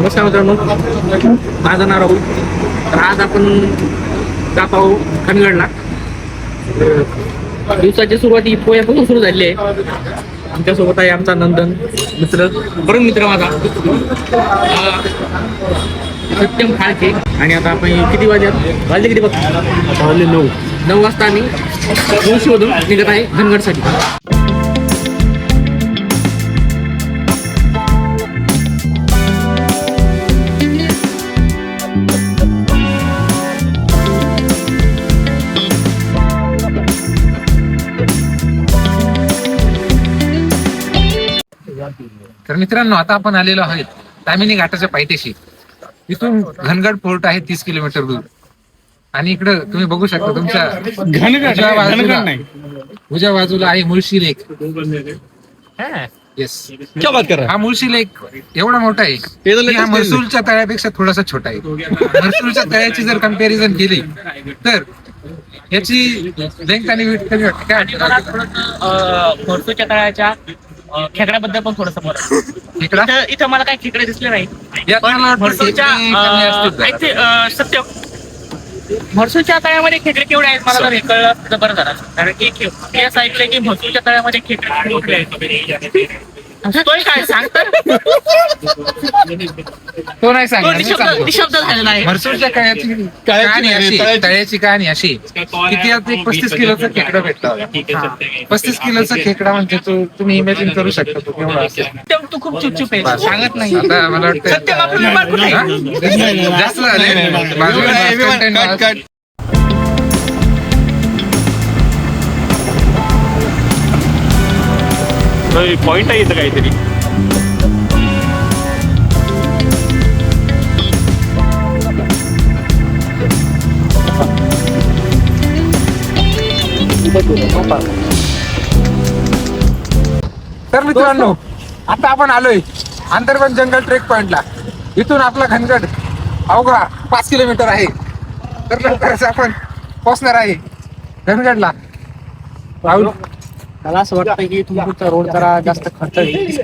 नमस्कार मित्रांनो, माझं नाव राहुल. तर आज आपण जात आहोत खनगडला. दिवसाची सुरुवात ही पोह्यापासून सुरू झाली आहे. आमच्यासोबत आहे आमचा नंदन मित्र, वरुण मित्र माझा सत्यम फाळके. आणि आता आपण किती वाजले किती बघ 9 वाजता आम्ही मुळशीमधून निघत आहे धनगडसाठी. तर मित्रांनो, आता आपण आलेलो आहोत तामिनी घाटाच्या पायथ्याशी. इथून घनगड फोर्ट आहे 30 किलोमीटर दूर. आणि इकडं तुम्ही बघू शकता तुमच्या उजव्या बाजूला आहे मुळशी लेक. येस, हा मुळशी लेक एवढा मोठा आहे की हा म्हैसूरच्या तळ्यापेक्षा थोडासा छोटा आहे. म्हैसूरच्या तळ्याची जर कम्पॅरिझन केली तर याची लेंथ आणि विड्थ कमी वाटते. काय म्हैसूरच्या तळ्याच्या खेकड्याबद्दल पण थोडंसं बोला. इथं मला काही खेकडे दिसले नाही. सत्य म्हैसूरच्या तळ्यामध्ये खेकडे केवढे आहेत मला जर हे कळलं तर बरं झालं. कारण की मी असं ऐकलंय की म्हैसूरच्या तळ्यामध्ये खेकडे मोठे आहेत. काय सांगतात तो नाही सांगणार. निशब्द झालेला आहे. म्हैसूरच्या तळ्याची कहाणी अशी की त्यात एक 35 किलोचा खेकडा भेटला. 35 किलोचा खेकडा म्हणजे तुम्ही इमॅजिन करू शकता तो केवढा असेल. तू खूप चुपचुप आहे, सांगत नाही. आता मला वाटतं जास्त झाले. पॉइंट आहे इथं काहीतरी. तर मित्रांनो, आता आपण आलोय अंदरवन जंगल ट्रेक पॉइंटला. इथून आपला घनगड अवघा 5 किलोमीटर आहे. तर लवकरच आपण पोहोचणार आहे घनगडला. राहुल, मला असं वाटतं की तुमचा रोड जरा जास्त खर्च येईल.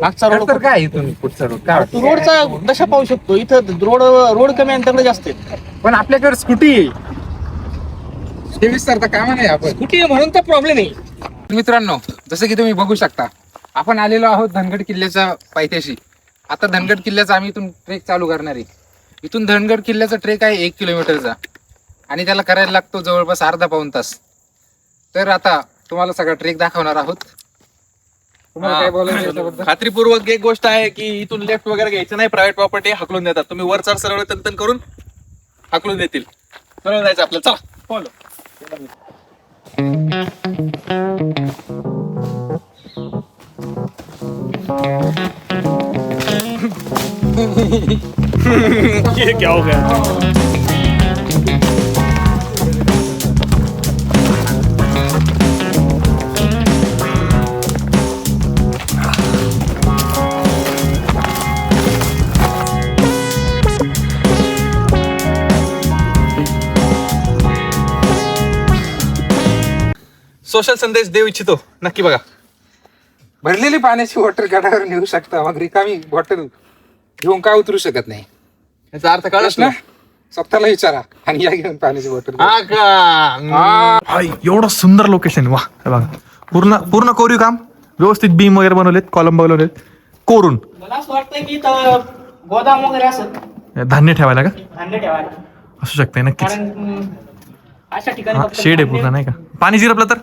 मागचा रोड तर काय इथून पुढचा रोड काय तू रोडचा दशा पाहू शकतो. इथं रोड कमी अंतरला जास्त आहे. पण आपल्याकडे स्कूटी आहे. ते विस्तारता कामा नाही आपण. स्कूटी म्हणून तर प्रॉब्लेम आहे. मित्रांनो, जसं की तुम्ही बघू शकता आपण आलेलो आहोत धनगड किल्ल्याच्या पायथ्याशी. आता धनगड किल्ल्याचा आम्ही इथून ट्रेक चालू करणार आहे. इथून धनगड किल्ल्याचा ट्रेक आहे 1 किलोमीटरचा आणि त्याला करायला लागतो जवळपास अर्धा पाऊण तास. तर आता तुम्हाला सगळा ट्रेक दाखवणार आहोत. तुम्हाला काय बोलायचं याच्याबद्दल? खात्रीपूर्वक एक गोष्ट आहे की इथून लेफ्ट वगैरे घ्यायचं नाही. प्रायव्हेट प्रॉपर्टी हाकलून देतात. तुम्ही वर चढ सरळ तंतन करून हाकलून देतील. सरळ जायचं आपल्याला. चला फॉलो. ये क्या हो गया? सोशल संदेश देऊ इच्छितो, नक्की बघा. भरलेली पाण्याची बॉटल गडावर नेऊ शकता, मग रिकामी बॉटल घेऊन काय उतरू शकत नाही. याचा अर्थ कळस ना. स्वतःला विचारा आणि या घेऊन पाण्याची बॉटल. एवढं सुंदर लोकेशन. वा, हे बघा, पूर्ण कोरीव काम, व्यवस्थित बीम वगैरे बनवलेत, कॉलम बनवलेत कोरून. मला असं वाटतं की गोदाम वगैरे असं धान्य ठेवायला का धान्य ठेवायला. असू शकते नक्कीच. कारण अशा ठिकाणी फक्त शेड आहे पूर्ण, नाही का? पाणी जिरपलं तर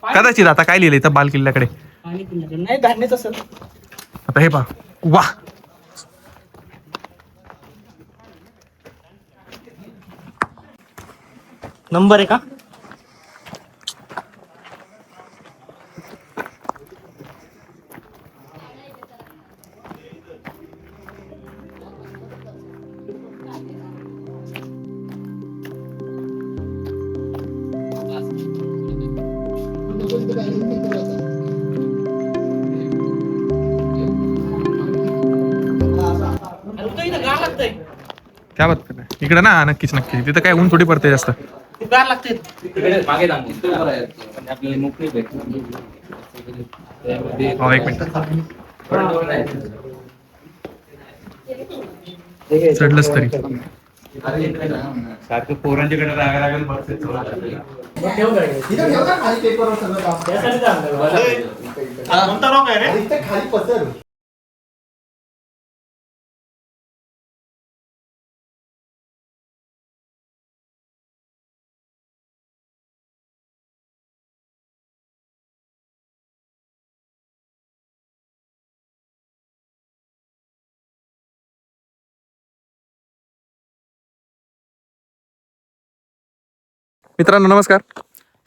कदाचित. आता काय लिहिलंय इथं बाल किल्ल्याकडे? नाही, धान्यच असेल. आता हे पहा, वा, नंबर आहे का? क्या बात कर इकडे ना. नक्कीच नक्की. तिथं काय ऊन थोडी पडते जास्त. गार लागते. हो, एक मिनिट. चढलंच तरी सारखं पोरांच्याकडे रागा लागेल बघते मित्रांनो नमस्कार.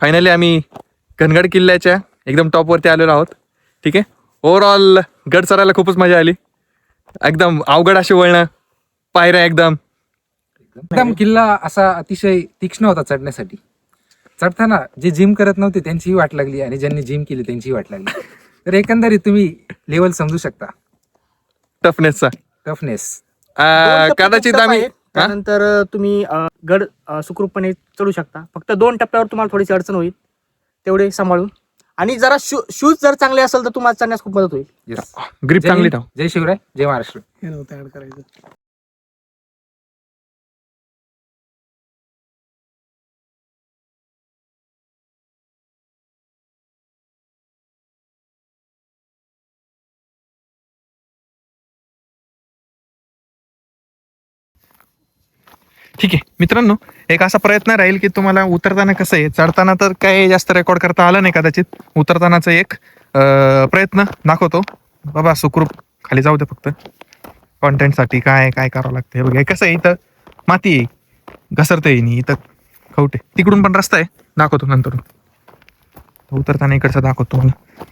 फायनली आम्ही घनगड किल्ल्याच्या एकदम टॉपवरती आलेलो आहोत. ठीक आहे. ओव्हरऑल गड चढायला खूपच मजा आली. एकदम अवघड अशी वळणं, पायऱ्या एकदम एकदम किल्ला असा अतिशय तीक्ष्ण होता चढण्यासाठी. चढताना जे जिम करत नव्हते त्यांचीही वाट लागली आणि ज्यांनी जिम केली त्यांचीही वाट लागली. तर एकंदरीत तुम्ही लेवल समजू शकता टफनेसचा. टफनेस. कदाचित आम्ही त्यानंतर तुम्ही गड सुखरूपपणे चढू शकता. फक्त 2 टप्प्यावर तुम्हाला थोडीशी अडचण होईल, तेवढे सांभाळून. आणि जरा शूज जर चांगले असेल तर तुम्हाला चढण्यास खूप मदत होईल. येस. ग्रिप चांगली ठेव. जय शिवराय, जय महाराष्ट्र. ठीक आहे मित्रांनो, एक असा प्रयत्न राहील की तुम्हाला उतरताना कसं आहे, चढताना तर काही जास्त रेकॉर्ड करता आलं नाही कदाचित. उतरतानाचा एक प्रयत्न दाखवतो. बाबा सुखरूप खाली जाऊ दे, फक्त कॉन्टेंटसाठी काय काय करावं लागतं. हे बघा, हे कसं आहे, इथं माती आहे, घसरता येईल, इथं खवटे. तिकडून पण रस्ता आहे, दाखवतो नंतर. उतरताना इकडचा दाखवतो मला.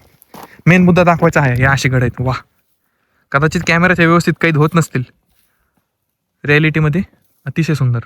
मेन मुद्दा दाखवायचा आहे. हे अशी गड आहेत. वा, कदाचित कॅमेऱ्याच्या व्यवस्थित कैद होत नसतील, रिॲलिटीमध्ये अतिशय सुंदर.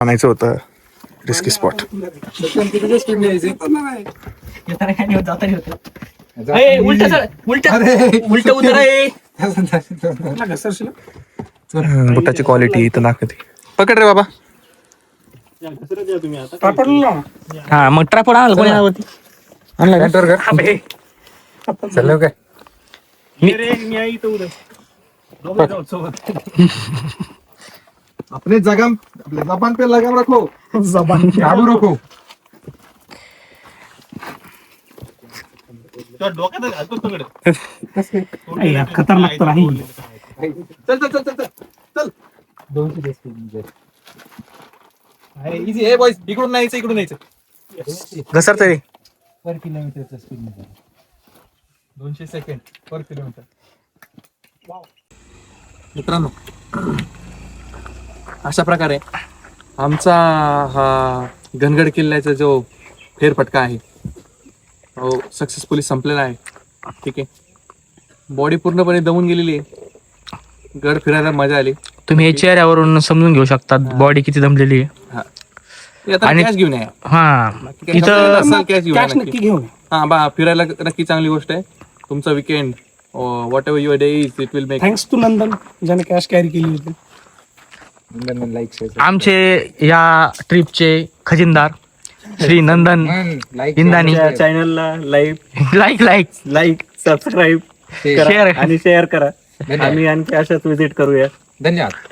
आणायचं होतं रिस्की स्पॉट. बुटाची क्वालिटी इथं दाखवते. पकड रे बाबा. हा, मग ट्रायपॉड आणाल कोणी यावरती? चाललो काय? अपने जबान पे लगाम रखो. काबू रखो. खतरनाक तर आहे. चल चल चल चल चल. 200 speed. इझी हे बॉयज. इकडून नाहीचं, इकडून यायचं. घसर तरी पर किलोमीटरचा स्पीड. 200 सेकंड पर किलोमीटर. मित्रांनो, अशा प्रकारे आमचा हा घनगड किल्ल्याचा जो फेरफटका आहे तो सक्सेसफुली संपलेला आहे. ठीक आहे. बॉडी पूर्णपणे दमून गेलेली आहे. गड फिरायला मजा आली. तुम्ही हे चेहऱ्यावरून समजून घेऊ शकता बॉडी किती दमलेली आहे. हा, आता आणि- कॅश घेऊन या. हा, इथं कॅश घेऊन या कॅश नक्की घेऊन. हा बा, फिरायला नक्की चांगली गोष्ट आहे. तुमचा weekend whatever your day is, it will make. Thanks to Nandan ज्याने कॅश कॅरी केली होती. आमचे या ट्रिपचे खजिनदार श्री नंदन इंदानी. चॅनलला लाईक लाईक सबस्क्राईब शेअर आणि शेअर करा. आम्ही आणखी अशाच विजिट करूया. धन्यवाद.